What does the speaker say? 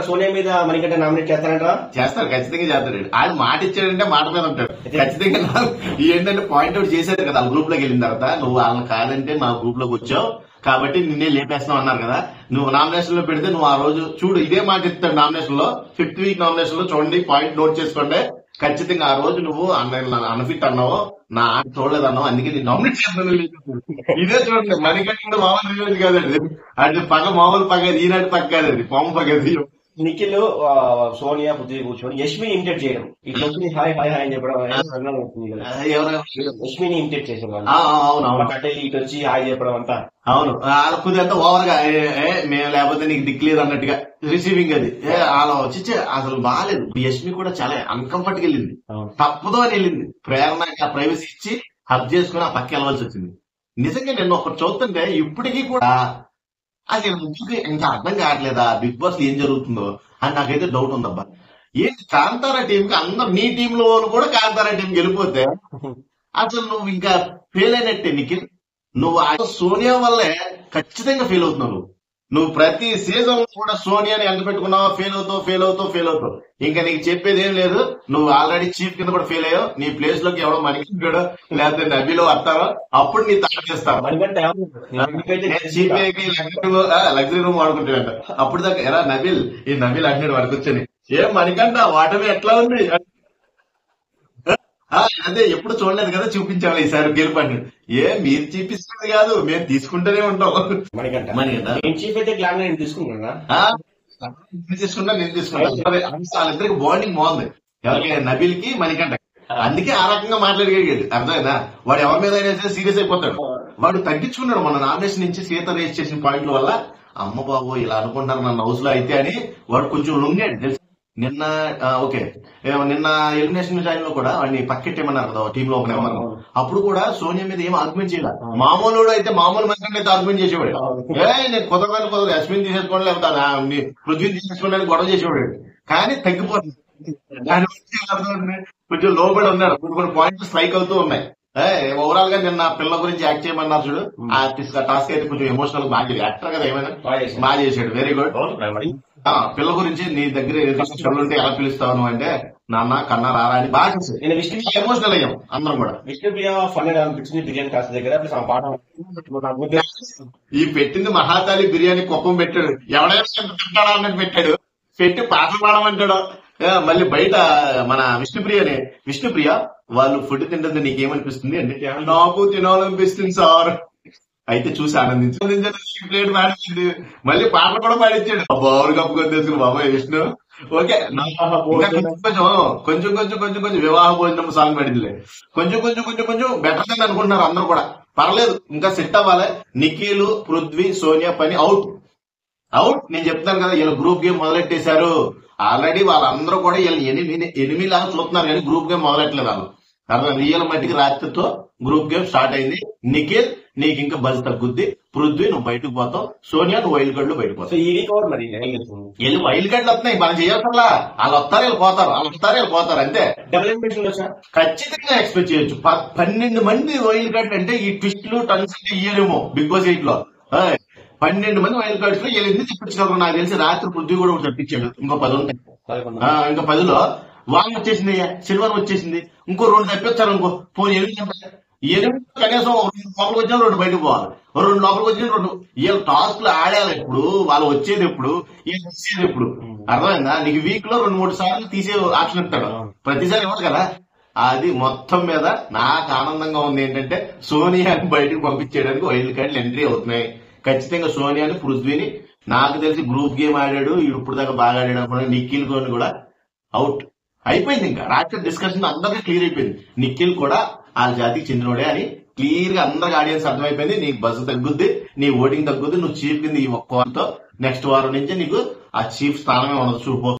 సోనియా మీద మనకంటే నామినేట్ చేస్తారంటారా? చేస్తారు, ఖచ్చితంగా చేస్తాడు. ఆయన మాట ఇచ్చాడంటే మాట మీద ఉంటాడు ఖచ్చితంగా. ఏంటంటే పాయింట్అవుట్ చేశారు కదా గ్రూప్ లోకి వెళ్ళిన తర్వాత, నువ్వు వాళ్ళని కాదంటే మా గ్రూప్ లోకి వచ్చావు కాబట్టి నిన్నే లేపేస్తావు అన్నారు కదా. నువ్వు నామినేషన్ లో పెడితే నువ్వు ఆ రోజు చూడు ఇదే మాట ఇస్తాడు నామినేషన్ లో, 5th వీక్ నామినేషన్ లో చూడండి, పాయింట్ నోట్ చేసుకోండి. ఖచ్చితంగా ఆ రోజు నువ్వు అన్ఫిట్ అన్నావు, నా ఆట చూడలేదు అన్నావు, అందుకే నేను నామినేట్ చేస్తాను. ఇదే చూడండి, మణికంఠ మామూలు రివ్యూజ్ కాదండి, అది పగ మామూలు పగ, ఈనాటి పగ కాదండి, పాము పగది. నిఖిల్ సోనియా బుద్ధి కూర్చొని యష్మిని ఇమిటేట్ చేయడం, ఇట్లా వచ్చి హాయ్ హాయ్ హాయ్ అని చెప్పడం, యష్మిని ఇమిటేట్ చేసేవాళ్ళు. అవును, కట్టెలు ఇటు వచ్చి హాయ్ చెప్పడం అంతా. అవును, కొద్దిగా ఓవర్ గా మేము లేకపోతే నీకు దిక్కులేదు అన్నట్టుగా రిసీవింగ్ అది అలా వచ్చి అసలు బాగాలేదు. యష్మి కూడా చాలా అన్కంఫర్ట్ గా వెళ్ళింది, తప్పుదో అని వెళ్ళింది. ప్రేరణకి ఆ ప్రైవసీ ఇచ్చి హక్ చేసుకుని ఆ పక్క వెళ్ళవలసి వచ్చింది. నిజంగా నేను ఒకటి చూస్తుంటే ఇప్పటికీ కూడా అది ముగ్గురికి ఇంకా అర్థం కావట్లేదా బిగ్ బాస్ ఏం జరుగుతుందో అని నాకైతే డౌట్ ఉందబ్బా. ఏంటి కాంతారా టీం కి అందరు నీ టీం లో వాళ్ళు కూడా కాంతారా టీం గెలిపోతే అసలు నువ్వు ఇంకా ఫెయిల్ అయినట్టే నిఖిల్. నువ్వు సోనియా వల్లే ఖచ్చితంగా ఫెయిల్ అవుతున్నావు. నువ్వు ప్రతి సీజన్ కూడా సోనియాని ఎంత పెట్టుకున్నావో ఫెయిల్ అవుతావు. ఇంకా నీకు చెప్పేది ఏం లేదు, నువ్వు ఆల్రెడీ చీఫ్ కింద కూడా ఫెయిల్ అయ్యావు. నీ ప్లేస్ లోకి ఎవడో మణికంఠుడో లేకపోతే నబీలో వస్తారో అప్పుడు నీ తాట చేస్తావు. లగ్జరీ రూమ్ వాడుకుంటాడంట. అప్పుడు దాకా ఎలా నబీల్ ఈ నబీల్ అంటున్నాడు వాడికి వచ్చని, ఏం మణికంఠ వాటమి ఎట్లా ఉంది అదే ఎప్పుడు చూడలేదు కదా, చూపించాలి ఈసారి గెలుపండి. మీరు చూపిస్తుంది కాదు, మేము తీసుకుంటూనే ఉంటాం. చీఫ్ అయితే నేను తీసుకుంటున్నా, నేను తీసుకుంటా. వాళ్ళిద్దరికి బాండింగ్ బాగుంది, ఎవరికి నబీల్ కి మణికంఠ. అందుకే ఆ రకంగా మాట్లాడగలిగాడు, అర్థమైందా? వాడు ఎవరి మీద అయినా సీరియస్ అయిపోతాడు. వాడు తగ్గించుకున్నాడు మన నామినేషన్ నుంచి సీత రేస్ చేసిన పాయింట్ల వల్ల. అమ్మ బాబు ఇలా అనుకుంటారు నన్ను హౌస్ లో అయితే అని వాడు కొంచెం లొంగాడు తెలుసు. నిన్న ఎలిమినేషన్ టైంలో కూడా వాడిని పక్కెట్టేమన్నారు కదా టీమ్ లో ఒకనేమన్నారు. అప్పుడు కూడా సోనియా మీద ఏం ఆర్గ్యుమెంట్ చేయాలి. మామూలు అయితే మామూలు మంది అయితే ఆర్గ్యుమెంట్ చేసేవాడు. నేను కుదరదు అశ్విన్ తీసేసుకోండి లేకపోతే పృథ్వీని తీసేసుకోండి గొడవ చేసేవాడు. కానీ తగ్గిపోతుంది, కొంచెం లోబడి ఉన్నాడు. కొన్ని పాయింట్స్ స్ట్రైక్ అవుతూ ఉన్నాయి. ఓవరాల్ గా నిన్న పిల్ల గురించి యాక్ట్ చేయమన్నారు చూడు, ఆ టాస్క్ అయితే కొంచెం ఎమోషనల్ బాగా యాక్టర్ కదా, ఏమైనా బాగా చేశాడు, వెరీ గుడ్. పిల్ల గురించి నీ దగ్గర ఉంటే ఎలా పిలుస్తావు అంటే నాన్న కన్నా రారా అని బాగా చేశాడు. ఎమోషనల్ అయ్యాం అందరం కూడా. ఈ పెట్టింది మహాతాలి బిర్యానీ కుప్పం పెట్టాడు, ఎవడైనా పెట్టాడా అన్నట్టు పెట్టాడు. పెట్టి పాటలు పాడమంటాడు. మళ్ళీ బయట మన విష్ణుప్రియ వాళ్ళు ఫుడ్ తింటుంది నీకేమనిపిస్తుంది అంటే నాకు తినాలనిపిస్తుంది సార్. అయితే చూసి ప్లేట్ పాడించింది, మళ్ళీ పాటలు కూడా పాడించాడు. బాబు కప్పుకొని తెలుసుకుని బాబాయ్ విష్ణు. ఓకే, కొంచెం వివాహ భోజనం సాంగ్ పడిందిలే, కొంచెం బెటర్ అని అనుకుంటున్నారు అందరూ కూడా. పర్లేదు, ఇంకా సెట్ అవ్వాలి. నిఖిల్, పృథ్వీ, సోనియా పని అవుట్. నేను చెప్తాను కదా, వీళ్ళు గ్రూప్ గేమ్ మొదలెట్టేశారు ఆల్రెడీ. వాళ్ళందరూ కూడా వీళ్ళు ఎనిమిది లాగా చూస్తున్నారు కానీ గ్రూప్ గేమ్ మొదలెట్టలేదు వాళ్ళు. అర్థం, రియల్ మట్టికి రాత్రితో గ్రూప్ గేమ్ స్టార్ట్ అయింది. నిఖిల్ నీకు ఇంకా బజ్ తగ్గుద్ది, పృథ్వీ నువ్వు బయటకు పోతావు, సోనియా నువ్వు వైల్డ్ కార్డ్ లో బయటకు పోతావు. వీళ్ళు వైల్డ్ కార్డులు వస్తున్నాయి, మనం చేయాల్సల్లా. వాళ్ళు వస్తారు వీళ్ళు పోతారు అంతే. ఖచ్చితంగా ఎక్స్పెక్ట్ చేయొచ్చు. 12 మంది వైల్డ్ కార్డ్ అంటే ఈ ట్విస్టులు టన్స్ అంటే ఇయ్యలేమో బిగ్ బాస్ 8 లో. 12 మంది వైల్డ్ కార్డ్స్ లో వీళ్ళు ఎందుకు తెప్పించుకోరు నాకు తెలిసి. రాత్రి పృథ్వీ కూడా తెప్పించాడు, ఇంకో 10 ఉంటాయి. ఇంకా 10లో వాళ్ళు వచ్చేసింది, సిల్వర్ వచ్చేసింది, ఇంకో 2 తెప్పించారు. ఇంకో 8 కనీసం 2 లోపలికి వచ్చినా 2 బయటకు పోవాలి, 2 లోపలికి వచ్చిన 2. వీళ్ళు టాస్క్లు ఆడాలి ఎప్పుడు, వాళ్ళు వచ్చేది ఎప్పుడు, వీళ్ళు వచ్చేది ఎప్పుడు, అర్థమైందా? నీకు వీక్ లో 2-3 సార్లు తీసే ఆప్షన్ ఇస్తాడు, ప్రతిసారి ఇవ్వదు కదా. అది మొత్తం మీద నాకు ఆనందంగా ఉంది ఏంటంటే సోనియాని బయటకు పంపించేయడానికి వైల్డ్ కార్డులు ఎంట్రీ అవుతున్నాయి. ఖచ్చితంగా సోనియాని, పృథ్వీని నాకు తెలిసి గ్రూప్ గేమ్ ఆడాడు ఇప్పుడు దాకా బాగా ఆడాడు అనుకున్నాడు. నిఖిల్ కూడా అవుట్ అయిపోయింది. ఇంకా రాత్రి డిస్కషన్ అందరికీ క్లియర్ అయిపోయింది, నిఖిల్ కూడా ఆ జాతికి చెందినోడే అని క్లియర్ గా అందరికి ఆడియన్స్ అర్థమైపోయింది. నీకు బస్సు తగ్గుద్ది, నీ ఓటింగ్ తగ్గుద్ది, నువ్వు చీఫ్ కింద ఈ ఒక్క వారంతో నెక్స్ట్ వారం నుంచి నీకు ఆ చీఫ్ స్థానమే ఉండదు చూపు.